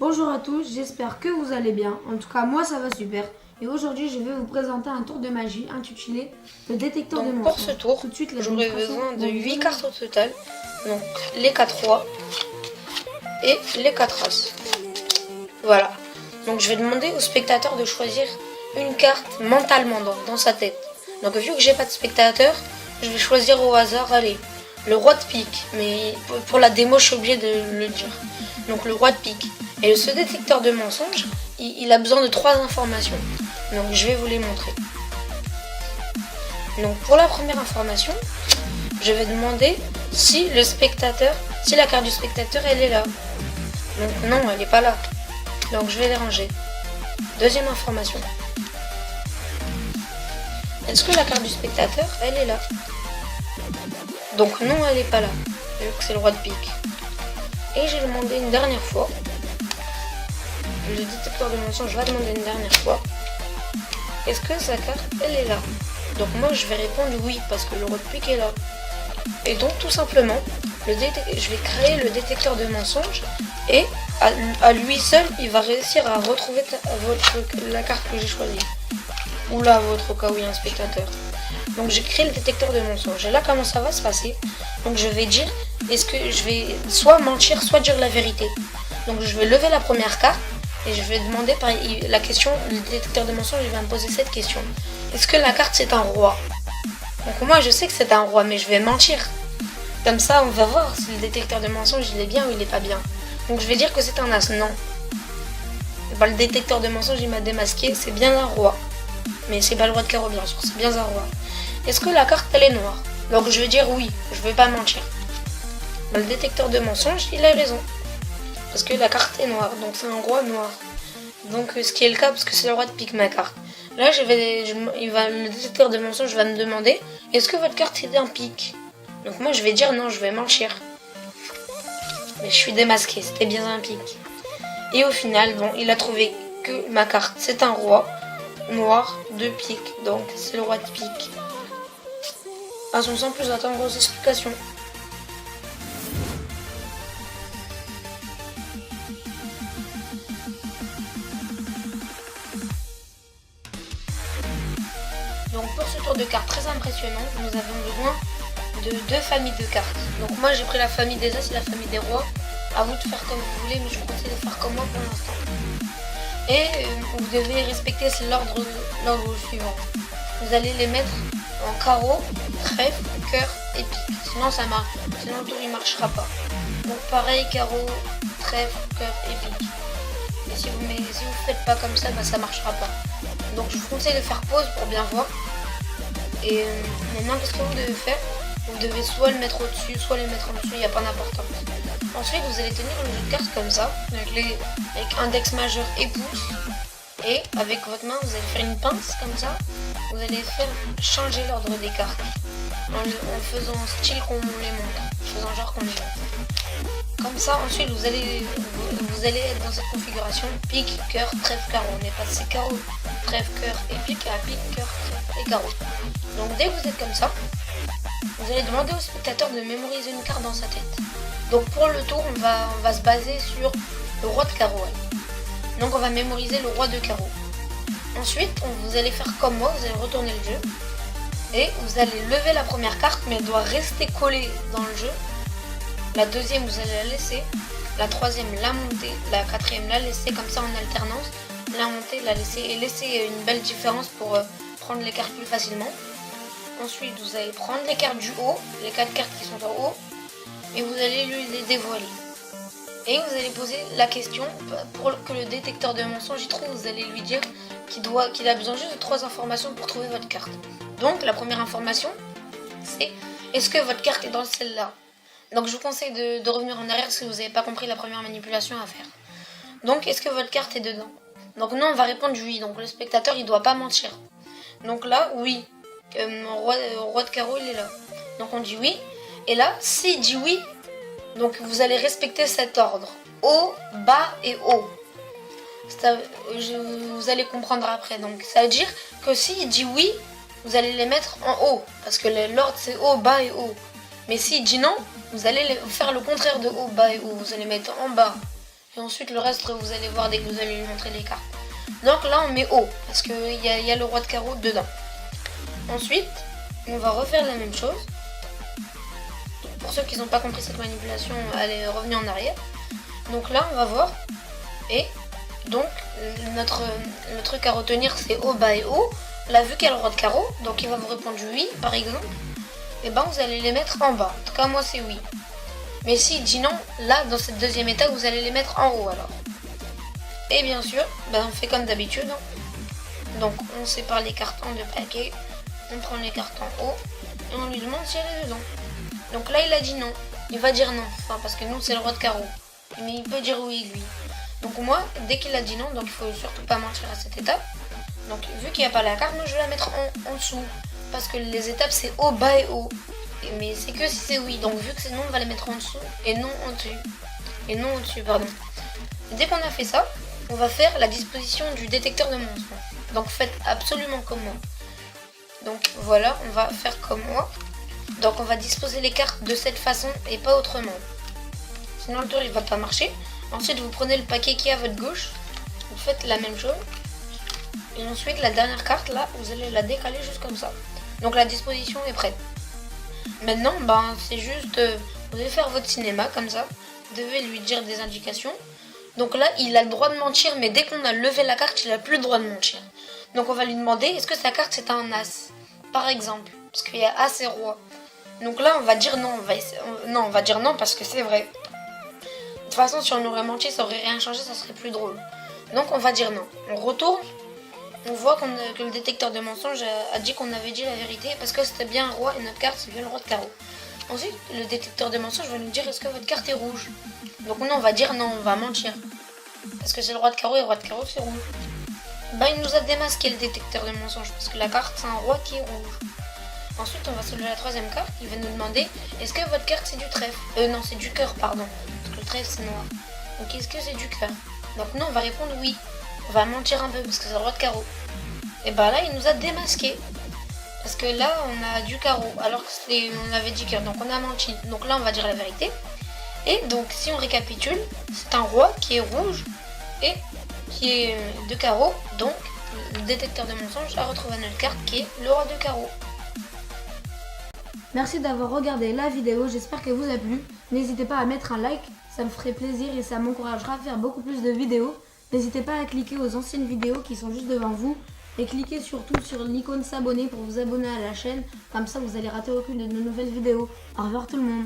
Bonjour à tous, j'espère que vous allez bien. En tout cas, moi ça va super. Et aujourd'hui, je vais vous présenter un tour de magie intitulé le détecteur de Donc mensonges. pour ce tour, Tout de suite, j'aurai l'administration besoin de va vous 8 donner- cartes au total. Donc les 4 rois et les 4 as. Voilà. Donc je vais demander au spectateur de choisir une carte mentalement dans sa tête. Donc vu que j'ai pas de spectateur, je vais choisir au hasard, allez, le roi de pique. Mais pour la démo, je suis obligé de le dire. Donc le roi de pique. Et ce détecteur de mensonges, il a besoin de 3 informations. Donc je vais vous les montrer. Donc pour la première information, je vais demander si la carte du spectateur elle est là. Donc non, elle n'est pas là. Donc je vais les ranger. Deuxième information. Est-ce que la carte du spectateur elle est là? Donc non, elle n'est pas là. Vu que c'est le roi de pique. Et j'ai demandé une dernière fois. Le détecteur de mensonges va demander une dernière fois. Est-ce que sa carte elle est là? Donc moi je vais répondre oui parce que le roi de pique est là. Et donc tout simplement, je vais créer le détecteur de mensonges et à lui seul il va réussir à retrouver la carte que j'ai choisie. Ou la vôtre au cas où il y a un spectateur. Donc j'ai créé le détecteur de mensonges. Et là comment ça va se passer? Donc je vais dire, est-ce que je vais soit mentir, soit dire la vérité. Donc je vais lever la première carte et je vais demander la question, le détecteur de mensonges il va me poser cette question. Est-ce que la carte c'est un roi? Donc moi je sais que c'est un roi mais je vais mentir. Comme ça on va voir si le détecteur de mensonges il est bien ou il est pas bien. Donc je vais dire que c'est un as, non. Bah, le détecteur de mensonges il m'a démasqué, c'est bien un roi. Mais c'est pas le roi de carreau bien sûr, c'est bien un roi. Est-ce que la carte elle est noire? Donc je vais dire oui, je vais pas mentir. Bah, le détecteur de mensonges il a raison. Parce que la carte est noire, donc c'est un roi noir. Donc ce qui est le cas parce que c'est le roi de pique ma carte. Là le détecteur de mensonges va me demander est-ce que votre carte est un pique? Donc moi je vais dire non, je vais mentir. Mais je suis démasqué, c'était bien un pique. Et au final, bon, il a trouvé que ma carte c'est un roi noir de pique. Donc c'est le roi de pique. Passons sans plus attendre aux explications. Donc pour ce tour de cartes très impressionnant, nous avons besoin de 2 familles de cartes. Donc moi j'ai pris la famille des as et la famille des rois. À vous de faire comme vous voulez, mais je vous conseille de faire comme moi pour l'instant. Et vous devez respecter l'ordre suivant. Vous allez les mettre en carreau, trèfle, cœur et pique. Sinon le tour il marchera pas. Donc pareil, carreau, trèfle, cœur et pique. Et si vous faites pas comme ça, bah, ça marchera pas. Donc je vous conseille de faire pause pour bien voir. Et maintenant qu'est-ce que vous devez faire? Vous devez soit le mettre au-dessus, soit les mettre en dessous, il n'y a pas d'importance. Ensuite vous allez tenir le jeu de cartes comme ça, avec index majeur et pouce. Et avec votre main vous allez faire une pince comme ça. Vous allez faire changer l'ordre des cartes. En faisant style qu'on les montre. En faisant genre qu'on les montre. Comme ça ensuite vous allez être dans cette configuration pique, cœur, trèfle, carreau. On est passé carreau, trèfle, cœur et pique à pique, cœur, trèfle et carreau. Donc dès que vous êtes comme ça, vous allez demander au spectateur de mémoriser une carte dans sa tête. Donc pour le tour, on va se baser sur le roi de carreau. Donc on va mémoriser le roi de carreau. Ensuite, vous allez faire comme moi, vous allez retourner le jeu. Et vous allez lever la première carte, mais elle doit rester collée dans le jeu. La deuxième, vous allez la laisser. La troisième, la monter. La quatrième, la laisser comme ça en alternance. La monter, la laisser et laisser une belle différence pour prendre les cartes plus facilement. Ensuite, vous allez prendre les cartes du haut, les 4 cartes qui sont en haut, et vous allez les dévoiler. Et vous allez poser la question pour que le détecteur de mensonges y trouve. Vous allez lui dire qu'il a besoin juste de 3 informations pour trouver votre carte. Donc la première information, c'est est-ce que votre carte est dans celle-là? Donc je vous conseille de revenir en arrière si vous n'avez pas compris la première manipulation à faire. Donc est-ce que votre carte est dedans? Donc non, on va répondre oui. Donc le spectateur il doit pas mentir. Donc là, oui. Roi de carreau il est là. Donc on dit oui. Et là, s'il dit oui, donc vous allez respecter cet ordre. Haut, bas et haut. Vous allez comprendre après. Donc ça veut dire que s'il dit oui, vous allez les mettre en haut. Parce que l'ordre c'est haut, bas et haut. Mais s'il dit non, vous allez faire le contraire de haut, bas et haut. Vous allez mettre en bas Et ensuite le reste vous allez voir dès que vous allez lui montrer les cartes. Donc là on met haut parce qu'il y a le roi de carreau dedans. Ensuite on va refaire la même chose. Pour ceux qui n'ont pas compris cette manipulation, allez revenir en arrière. Donc là on va voir. Et donc le truc à retenir c'est haut, bas et haut. Là vu qu'il y a le roi de carreau, donc il va vous répondre oui par exemple. Et ben vous allez les mettre en bas. En tout cas moi c'est oui. Mais s'il dit non, là dans cette deuxième étape vous allez les mettre en haut alors. Et bien sûr, ben, on fait comme d'habitude. Donc on sépare les cartes en deux paquets. On prend les cartes en haut. Et on lui demande si elle est dedans. Donc là il a dit non. Il va dire non. Enfin parce que nous c'est le roi de carreau. Mais il peut dire oui lui. Donc moi, dès qu'il a dit non, donc il faut surtout pas mentir à cette étape. Donc vu qu'il n'y a pas la carte, moi je vais la mettre en dessous. Parce que les étapes c'est haut, bas et haut. Mais c'est que si c'est oui. Donc vu que c'est non, on va les mettre en dessous et non en dessus. Et non au-dessus, pardon. Et dès qu'on a fait ça, on va faire la disposition du détecteur de mensonges. Donc faites absolument comme moi. Donc voilà, on va faire comme moi. Donc on va disposer les cartes de cette façon et pas autrement. Sinon le tour il va pas marcher. Ensuite vous prenez le paquet qui est à votre gauche. Vous faites la même chose. Et ensuite la dernière carte là, vous allez la décaler juste comme ça. Donc la disposition est prête. Maintenant, ben, c'est juste, vous allez faire votre cinéma comme ça. Vous devez lui dire des indications. Donc là, il a le droit de mentir, mais dès qu'on a levé la carte, il n'a plus le droit de mentir. Donc on va lui demander, est-ce que sa carte c'est un as, par exemple, parce qu'il y a as et roi. Donc là, on va dire non, on va dire non parce que c'est vrai. De toute façon, si on aurait menti, ça aurait rien changé, ça serait plus drôle. Donc on va dire non. On retourne. On voit que le détecteur de mensonges a dit qu'on avait dit la vérité parce que c'était bien un roi et notre carte c'est bien le roi de carreau. Ensuite, le détecteur de mensonges va nous dire est-ce que votre carte est rouge. Donc nous on va dire non, on va mentir. Parce que c'est le roi de carreau et le roi de carreau c'est rouge. Bah il nous a démasqué le détecteur de mensonges parce que la carte c'est un roi qui est rouge. Ensuite on va soulever la troisième carte, il va nous demander est-ce que votre carte c'est du trèfle. Non c'est du cœur pardon, parce que le trèfle c'est noir. Donc est-ce que c'est du cœur. Donc nous on va répondre oui. On va mentir un peu parce que c'est le roi de carreau. Et bah là il nous a démasqué. Parce que là on a du carreau alors on avait dit cœur. Donc on a menti. Donc là on va dire la vérité. Et donc si on récapitule, c'est un roi qui est rouge et qui est de carreau. Donc le détecteur de mensonges a retrouvé notre carte qui est le roi de carreau. Merci d'avoir regardé la vidéo, j'espère qu'elle vous a plu. N'hésitez pas à mettre un like, ça me ferait plaisir et ça m'encouragera à faire beaucoup plus de vidéos. N'hésitez pas à cliquer aux anciennes vidéos qui sont juste devant vous et cliquez surtout sur l'icône s'abonner pour vous abonner à la chaîne. Comme ça, vous allez rater aucune de nos nouvelles vidéos. Au revoir tout le monde.